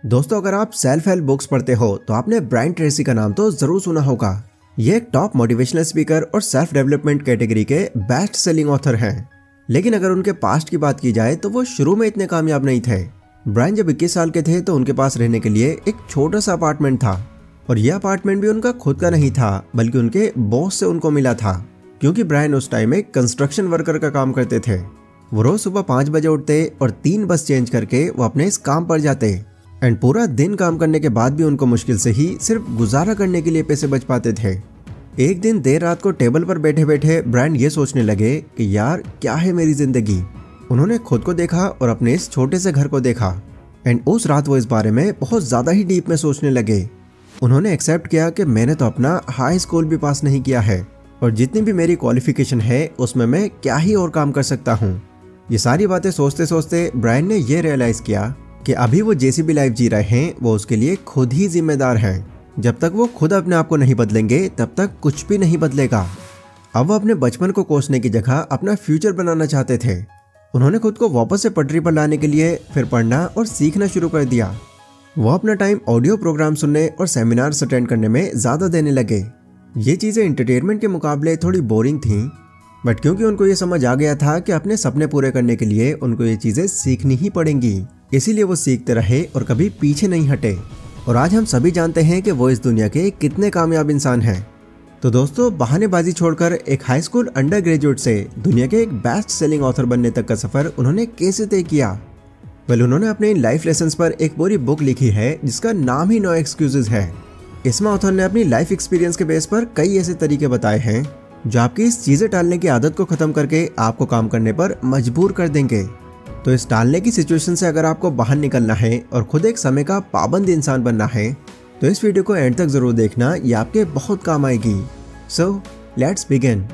दोस्तों, अगर आप सेल्फ हेल्प बुक्स पढ़ते हो तो आपने ब्रायन ट्रेसी का नाम तो जरूर सुना होगा। ये एक टॉप मोटिवेशनल स्पीकर और सेल्फ डेवलपमेंट कैटेगरी के बेस्ट सेलिंग ऑथर हैं। लेकिन अगर उनके पास्ट की बात की जाए तो वो शुरू में इतने कामयाब नहीं थे। ब्रायन जब 21 साल के थे तो उनके पास रहने के लिए एक छोटा सा अपार्टमेंट था, और यह अपार्टमेंट भी उनका खुद का नहीं था बल्कि उनके बॉस से उनको मिला था, क्योंकि ब्रायन उस टाइम एक कंस्ट्रक्शन वर्कर का काम करते थे। वो रोज सुबह 5 बजे उठते और 3 बस चेंज करके वो अपने इस काम पर जाते, एंड पूरा दिन काम करने के बाद भी उनको मुश्किल से ही सिर्फ गुजारा करने के लिए पैसे बच पाते थे। एक दिन देर रात को टेबल पर बैठे बैठे ब्रायन ये सोचने लगे कि यार क्या है मेरी जिंदगी। उन्होंने खुद को देखा और अपने इस छोटे से घर को देखा, एंड उस रात वो इस बारे में बहुत ज्यादा ही डीप में सोचने लगे। उन्होंने एक्सेप्ट किया कि मैंने तो अपना हाई स्कूल भी पास नहीं किया है, और जितनी भी मेरी क्वालिफिकेशन है उसमें मैं क्या ही और काम कर सकता हूँ। ये सारी बातें सोचते सोचते ब्रायन ने ये रियलाइज किया कि अभी वो जैसी भी लाइफ जी रहे हैं वो उसके लिए खुद ही जिम्मेदार हैं। जब तक वो खुद अपने आप को नहीं बदलेंगे तब तक कुछ भी नहीं बदलेगा। अब वो अपने बचपन को कोसने की जगह अपना फ्यूचर बनाना चाहते थे। उन्होंने खुद को वापस से पटरी पर लाने के लिए फिर पढ़ना और सीखना शुरू कर दिया। वो अपना टाइम ऑडियो प्रोग्राम सुनने और सेमिनार्स अटेंड करने में ज़्यादा देने लगे। ये चीज़ें एंटरटेनमेंट के मुकाबले थोड़ी बोरिंग थीं, बट क्योंकि उनको ये समझ आ गया था कि अपने सपने पूरे करने के लिए उनको ये चीज़ें सीखनी ही पड़ेंगी, इसीलिए वो सीखते रहे और कभी पीछे नहीं हटे। और आज हम सभी जानते हैं कि वो इस दुनिया के कितने कामयाब इंसान हैं। तो दोस्तों, बहानेबाजी छोड़कर एक हाई स्कूल अंडर ग्रेजुएट से दुनिया के एक बेस्ट सेलिंग ऑथर बनने तक का सफर उन्होंने कैसे तय किया? उन्होंने अपने इन लाइफ लेसन्स पर एक पूरी बुक लिखी है जिसका नाम ही नो एक्सक्यूजेज है। इसमें ऑथर ने अपनी लाइफ एक्सपीरियंस के बेस पर कई ऐसे तरीके बताए हैं जो आपकी इस चीजें टालने की आदत को खत्म करके आपको काम करने पर मजबूर कर देंगे। तो इस टालने की सिचुएशन से अगर आपको बाहर निकलना है और खुद एक समय का पाबंद इंसान बनना है तो इस वीडियो को एंड तक जरूर देखना, ये आपके बहुत काम आएगी। So let's begin.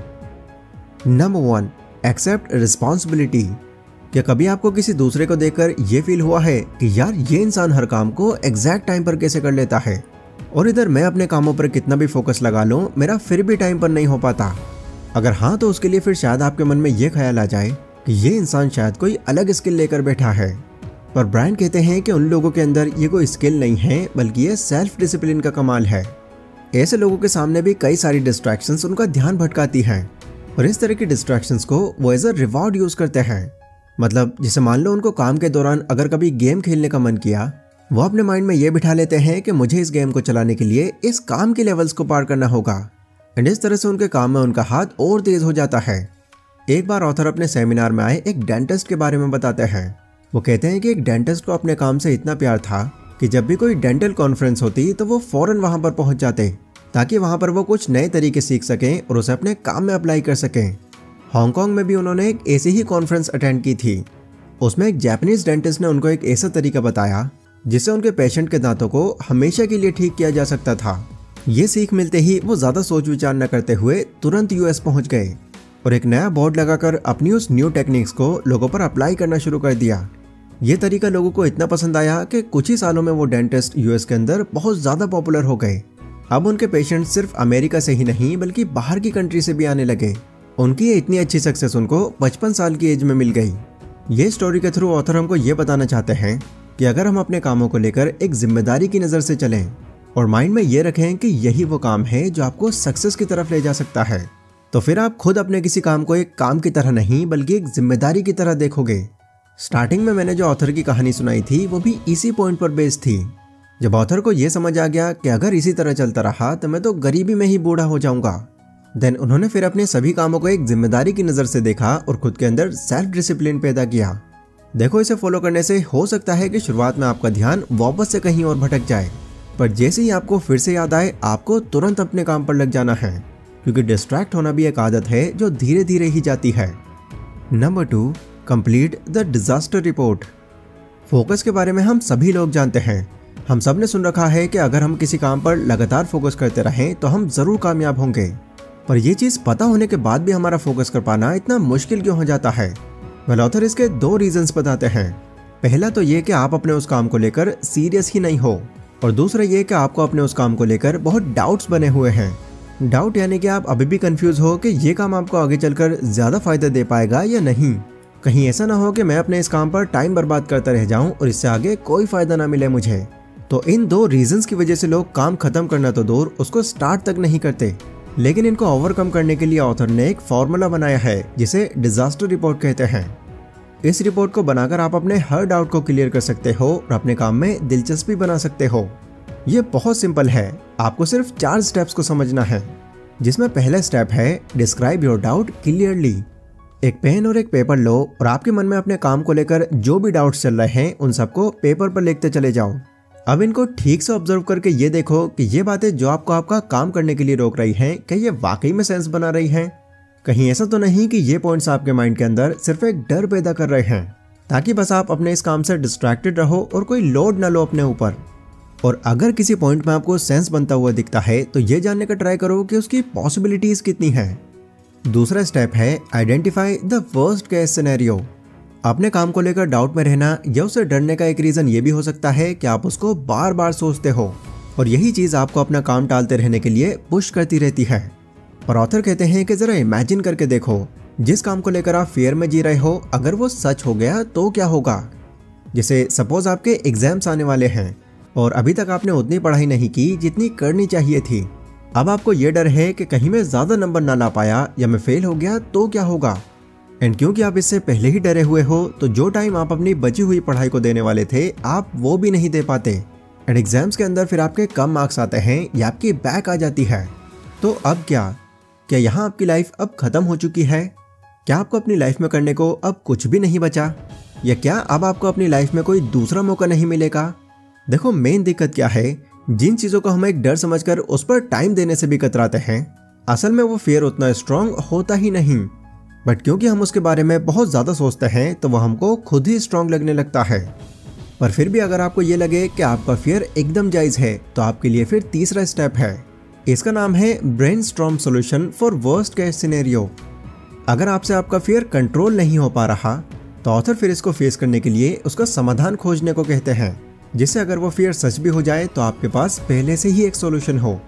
Number 1, accept responsibility. क्या कभी आपको किसी दूसरे को देखकर ये फील हुआ है कि यार ये इंसान हर काम को एग्जैक्ट टाइम पर कैसे कर लेता है, और इधर मैं अपने कामों पर कितना भी फोकस लगा लूं मेरा फिर भी टाइम पर नहीं हो पाता? अगर हाँ तो उसके लिए फिर शायद आपके मन में ये ख्याल आ जाए कि ये इंसान शायद कोई अलग स्किल लेकर बैठा है। पर ब्रायन कहते हैं कि उन लोगों के अंदर ये कोई स्किल नहीं है बल्कि ये सेल्फ डिसिप्लिन का कमाल है। ऐसे लोगों के सामने भी कई सारी डिस्ट्रैक्शंस उनका ध्यान भटकाती हैं, और इस तरह की डिस्ट्रैक्शंस को वो एज अ रिवॉर्ड यूज करते हैं। मतलब जैसे मान लो उनको काम के दौरान अगर कभी गेम खेलने का मन किया, वो अपने माइंड में ये बिठा लेते हैं कि मुझे इस गेम को चलाने के लिए इस काम के लेवल्स को पार करना होगा, एंड इस तरह से उनके काम में उनका हाथ और तेज हो जाता है। एक बार ऑथर अपने सेमिनार में आए एक डेंटिस्ट के बारे में बताते हैं। वो कहते हैं कि एक डेंटिस्ट को अपने काम से इतना प्यार था कि जब भी कोई डेंटल कॉन्फ्रेंस होती तो वो फौरन वहां पर पहुंच जाते ताकि वहां पर वो कुछ नए तरीके सीख सकें और उसे अपने काम में अप्लाई कर सकें। हांगकांग में भी उन्होंने एक ऐसी ही कॉन्फ्रेंस अटेंड की थी। उसमें एक जापानीज डेंटिस्ट ने उनको एक ऐसा तरीका बताया जिससे उनके पेशेंट के दांतों को हमेशा के लिए ठीक किया जा सकता था। ये सीख मिलते ही वो ज्यादा सोच विचार न करते हुए तुरंत यूएस पहुंच गए और एक नया बोर्ड लगाकर अपनी उस न्यू टेक्निक्स को लोगों पर अप्लाई करना शुरू कर दिया। ये तरीका लोगों को इतना पसंद आया कि कुछ ही सालों में वो डेंटिस्ट यूएस के अंदर बहुत ज्यादा पॉपुलर हो गए। अब उनके पेशेंट सिर्फ अमेरिका से ही नहीं बल्कि बाहर की कंट्री से भी आने लगे। उनकी इतनी अच्छी सक्सेस उनको 55 साल की एज में मिल गई। ये स्टोरी के थ्रू ऑथर हमको ये बताना चाहते हैं कि अगर हम अपने कामों को लेकर एक जिम्मेदारी की नज़र से चलें और माइंड में ये रखें कि यही वो काम है जो आपको सक्सेस की तरफ ले जा सकता है, तो फिर आप खुद अपने किसी काम को एक काम की तरह नहीं बल्कि एक जिम्मेदारी की तरह देखोगे। स्टार्टिंग में मैंने जो ऑथर की कहानी सुनाई थी वो भी इसी पॉइंट पर बेस्ड थी। जब ऑथर को ये समझ आ गया कि अगर इसी तरह चलता रहा तो मैं तो गरीबी में ही बूढ़ा हो जाऊंगा, देन उन्होंने फिर अपने सभी कामों को एक जिम्मेदारी की नज़र से देखा और खुद के अंदर सेल्फ डिसिप्लिन पैदा किया। देखो, इसे फॉलो करने से हो सकता है कि शुरुआत में आपका ध्यान वापस से कहीं और भटक जाए, पर जैसे ही आपको फिर से याद आए आपको तुरंत अपने काम पर लग जाना है, क्योंकि डिस्ट्रैक्ट होना भी एक आदत है जो धीरे धीरे ही जाती है। Number 2, complete the disaster report. Focus के बारे में हम सभी लोग जानते हैं। हम सब ने सुन रखा है कि अगर हम किसी काम पर लगातार फोकस करते रहें तो हम जरूर कामयाब होंगे। पर यह चीज पता होने के बाद भी हमारा फोकस कर पाना इतना मुश्किल क्यों हो जाता है? ऑथर इसके 2 रीजंस बताते हैं। पहला तो ये कि आप अपने उस काम को लेकर सीरियस ही नहीं हो, और दूसरा ये कि आपको अपने उस काम को लेकर बहुत डाउट्स बने हुए हैं। डाउट यानी कि आप अभी भी कंफ्यूज हो कि ये काम आपको आगे चलकर ज्यादा फायदा दे पाएगा या नहीं। कहीं ऐसा ना हो कि मैं अपने इस काम पर टाइम बर्बाद करता रह जाऊं और इससे आगे कोई फायदा ना मिले मुझे। तो इन दो रीजंस की वजह से लोग काम खत्म करना तो दूर उसको स्टार्ट तक नहीं करते। लेकिन इनको ओवरकम करने के लिए ऑथर ने एक फॉर्मूला बनाया है जिसे डिजास्टर रिपोर्ट कहते हैं। इस रिपोर्ट को बनाकर आप अपने हर डाउट को क्लियर कर सकते हो और अपने काम में दिलचस्पी बना सकते हो। ये बहुत सिंपल है, आपको सिर्फ 4 स्टेप्स को समझना है, जिसमें पहला स्टेप है डिस्क्राइब योर डाउट क्लियरली। एक पेन और एक पेपर लो और आपके मन में अपने काम को लेकर जो भी डाउट्स चल रहे हैं उन सबको पेपर पर लिखते चले जाओ। अब इनको ठीक से ऑब्जर्व करके ये देखो कि ये बातें जो आपको आपका काम करने के लिए रोक रही हैं, क्या ये वाकई में सेंस बना रही हैं? कहीं ऐसा तो नहीं कि ये पॉइंट्स आपके माइंड के अंदर सिर्फ एक डर पैदा कर रहे हैं ताकि बस आप अपने इस काम से डिस्ट्रैक्टेड रहो और कोई लोड ना लो अपने ऊपर। और अगर किसी पॉइंट में आपको सेंस बनता हुआ दिखता है तो ये जानने का ट्राई करो कि उसकी पॉसिबिलिटीज कितनी है। दूसरा स्टेप है identify the worst case scenario. अपने काम को लेकर डाउट में रहना या उससे डरने का एक रीजन ये भी हो सकता है कि आप उसको बार बार सोचते हो और यही चीज आपको अपना काम टालते रहने के लिए पुश करती रहती है। और ऑथर कहते हैं कि जरा इमेजिन करके देखो, जिस काम को लेकर आप फियर में जी रहे हो अगर वो सच हो गया तो क्या होगा। जैसे सपोज आपके एग्जाम्स आने वाले हैं और अभी तक आपने उतनी पढ़ाई नहीं की जितनी करनी चाहिए थी। अब आपको ये डर है कि कहीं मैं ज्यादा नंबर ना ला पाया या मैं फेल हो गया तो क्या होगा। एंड क्योंकि आप इससे पहले ही डरे हुए हो तो जो टाइम आप अपनी बची हुई पढ़ाई को देने वाले थे आप वो भी नहीं दे पाते। एंड एग्जाम्स के अंदर फिर आपके कम मार्क्स आते हैं या आपकी बैक आ जाती है। तो अब क्या यहाँ आपकी लाइफ अब खत्म हो चुकी है? क्या आपको अपनी लाइफ में करने को अब कुछ भी नहीं बचा? या क्या अब आपको अपनी लाइफ में कोई दूसरा मौका नहीं मिलेगा? देखो मेन दिक्कत क्या है, जिन चीजों को हम एक डर समझकर उस पर टाइम देने से भी कतराते हैं असल में वो फियर उतना स्ट्रांग होता ही नहीं। बट क्योंकि हम उसके बारे में बहुत ज्यादा सोचते हैं तो वो हमको खुद ही स्ट्रांग लगने लगता है। पर फिर भी अगर आपको ये लगे कि आपका फियर एकदम जायज है तो आपके लिए फिर तीसरा स्टेप है, इसका नाम है brainstorm solution for worst case scenario. अगर आपसे आपका फियर कंट्रोल नहीं हो पा रहा तो ऑथर फिर इसको फेस करने के लिए उसका समाधान खोजने को कहते हैं, जिससे अगर वो फियर सच भी हो जाए तो आपके पास पहले से ही एक सॉल्यूशन हो।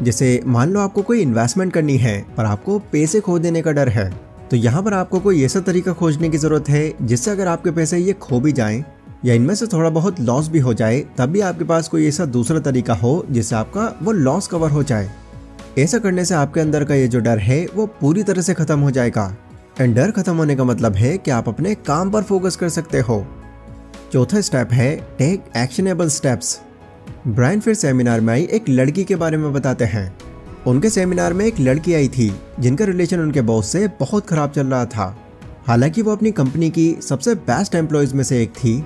जैसे मान लो आपको कोई इन्वेस्टमेंट करनी है पर आपको पैसे खो देने का डर है, तो यहाँ पर आपको कोई ऐसा तरीका खोजने की जरूरत है जिससे अगर आपके पैसे ये खो भी जाएं या इनमें से थोड़ा बहुत लॉस भी हो जाए तब भी आपके पास कोई ऐसा दूसरा तरीका हो जिससे आपका वो लॉस कवर हो जाए। ऐसा करने से आपके अंदर का ये जो डर है वो पूरी तरह से खत्म हो जाएगा। एंड डर खत्म होने का मतलब है कि आप अपने काम पर फोकस कर सकते हो। चौथा स्टेप है टेक एक्शनेबल स्टेप्स। ब्रायन फिर सेमिनार में आई एक लड़की के बारे में बताते हैं। उनके सेमिनार में एक लड़की आई थी जिनका रिलेशन उनके बॉस से बहुत खराब चल रहा था। हालांकि वो अपनी कंपनी की सबसे बेस्ट एम्प्लॉयज में से एक थी,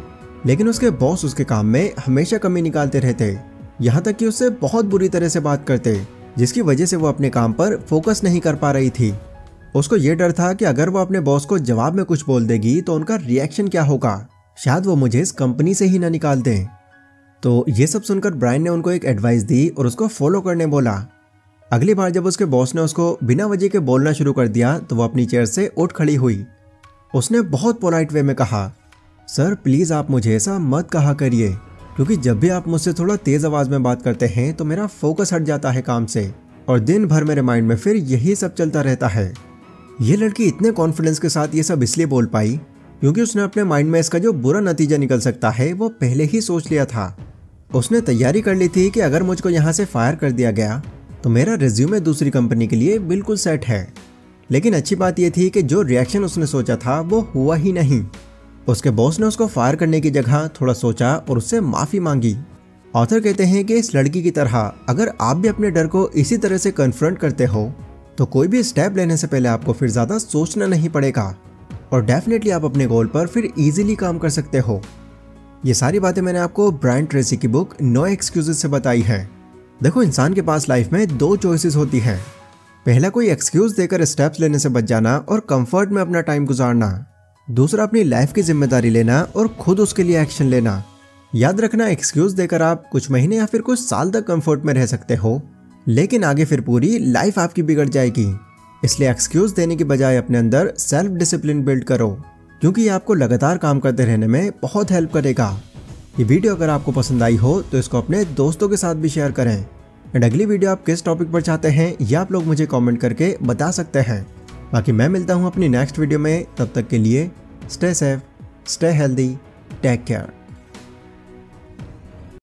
लेकिन उसके बॉस उसके काम में हमेशा कमी निकालते रहते, यहाँ तक कि उससे बहुत बुरी तरह से बात करते, जिसकी वजह से वो अपने काम पर फोकस नहीं कर पा रही थी। उसको ये डर था कि अगर वो अपने बॉस को जवाब में कुछ बोल देगी तो उनका रिएक्शन क्या होगा, शायद वो मुझे इस कंपनी से ही ना निकाल दें। तो ये सब सुनकर ब्रायन ने उनको एक एडवाइस दी और उसको फॉलो करने बोला। अगली बार जब उसके बॉस ने उसको बिना वजह के बोलना शुरू कर दिया तो वो अपनी चेयर से उठ खड़ी हुई। उसने बहुत पोलाइट वे में कहा, सर प्लीज़ आप मुझे ऐसा मत कहा करिए, क्योंकि जब भी आप मुझसे थोड़ा तेज़ आवाज़ में बात करते हैं तो मेरा फोकस हट जाता है काम से और दिन भर मेरे माइंड में फिर यही सब चलता रहता है। ये लड़की इतने कॉन्फिडेंस के साथ ये सब इसलिए बोल पाई क्योंकि उसने अपने माइंड में इसका जो बुरा नतीजा निकल सकता है वो पहले ही सोच लिया था। उसने तैयारी कर ली थी कि अगर मुझको यहाँ से फायर कर दिया गया तो मेरा रिज्यूमे दूसरी कंपनी के लिए बिल्कुल सेट है। लेकिन अच्छी बात यह थी कि जो रिएक्शन उसने सोचा था वो हुआ ही नहीं। उसके बॉस ने उसको फायर करने की जगह थोड़ा सोचा और उससे माफ़ी मांगी। ऑथर कहते हैं कि इस लड़की की तरह अगर आप भी अपने डर को इसी तरह से कन्फ्रंट करते हो तो कोई भी स्टेप लेने से पहले आपको फिर ज़्यादा सोचना नहीं पड़ेगा और डेफिनेटली आप अपने गोल पर फिर ईजिली काम कर सकते हो। ये सारी बातें मैंने आपको ब्रायन ट्रेसी की बुक नो एक्सक्यूजेज से बताई है। देखो इंसान के पास लाइफ में 2 चॉइसेस होती हैं। पहला कोई एक्सक्यूज देकर स्टेप्स लेने से बच जाना और कंफर्ट में अपना टाइम गुजारना। दूसरा अपनी लाइफ की जिम्मेदारी लेना और खुद उसके लिए एक्शन लेना। याद रखना एक्सक्यूज देकर आप कुछ महीने या फिर कुछ साल तक कंफर्ट में रह सकते हो, लेकिन आगे फिर पूरी लाइफ आपकी बिगड़ जाएगी। इसलिए एक्सक्यूज देने की बजाय अपने अंदर सेल्फ डिसिप्लिन बिल्ड करो, क्योंकि ये आपको लगातार काम करते रहने में बहुत हेल्प करेगा। ये वीडियो अगर आपको पसंद आई हो तो इसको अपने दोस्तों के साथ भी शेयर करें। एंड अगली वीडियो आप किस टॉपिक पर चाहते हैं ये आप लोग मुझे कमेंट करके बता सकते हैं। बाकी मैं मिलता हूँ अपनी नेक्स्ट वीडियो में, तब तक के लिए stay safe, stay healthy, take care.